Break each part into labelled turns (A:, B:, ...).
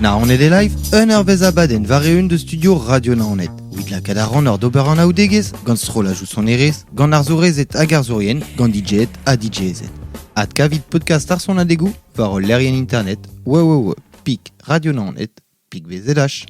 A: Naonet e live, un vez abaden vareun de studio Radio Naonet. Ouid la kadaran ur d'ober an aoudegez, gant strolaj ou son erez, gant arzourezet hag arzourien, gant DJet a DJezet. Ad kavit podcast ar son adegou, var ol lerien internet, pik Radio Naonet, pik VZH.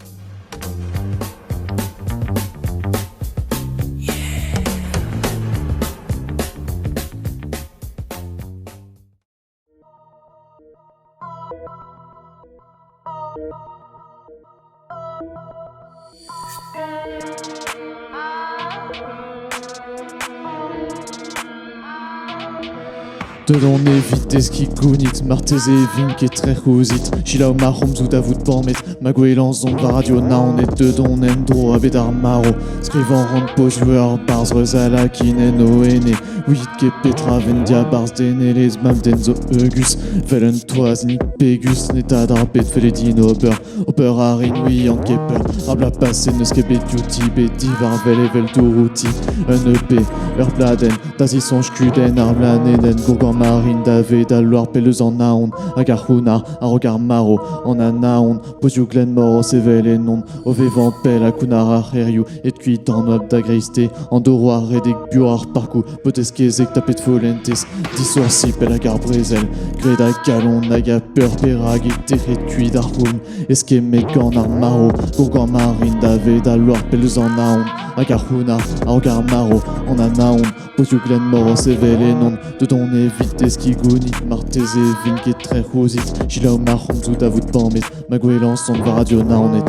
B: Dedans evit eski gounit, martez e vink et tre c'houzit. Chila o marrom zout a vout bormet, ma gwelan zon va radio naonet dedon en dro a bet ar maro. Skrivan rand po joueur barz reus ala kinen o ene. Ouit ket petra vendia barz denelez mam den zo eugus. Fellen toaz nik pegus, neta dar bet feledin ober. Ober ar inouï an keper, ar bla passe neus ket bet youti, bet divar vel evel dourouti. Un EP, ur bladen, dazi sonj kuden ar blanenen gourgan marine d'ave d'aloir pelleuse en naon, hag ar c'hounar, ar rogar maro, en a naon, pozio glen moro sevel e non, o vevan pel a kounar ar c'herioù, et kuit an oab da greiste, en doro ar redek bio ar parkou, poteskezek tapet folentes, disoar si pel hag ar brezel, gred a galon hag a peur perag et terret kuit ar c'houlm, eske megan ar maro, gourgan marine d'ave d'aloir pelleuse en naon, hag ar c'hounar, ar rogar maro, en a naon, pozio glen moro sevel e non, de ton evit eski gounit, martez e vink et tre c'houzit. Chila o marrom zout a vout bormet, ma gwelan son va radio naonet.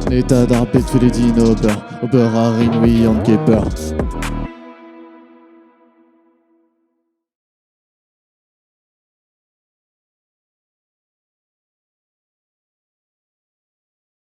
B: Neta dar bet feledin ober ar inouï an keper.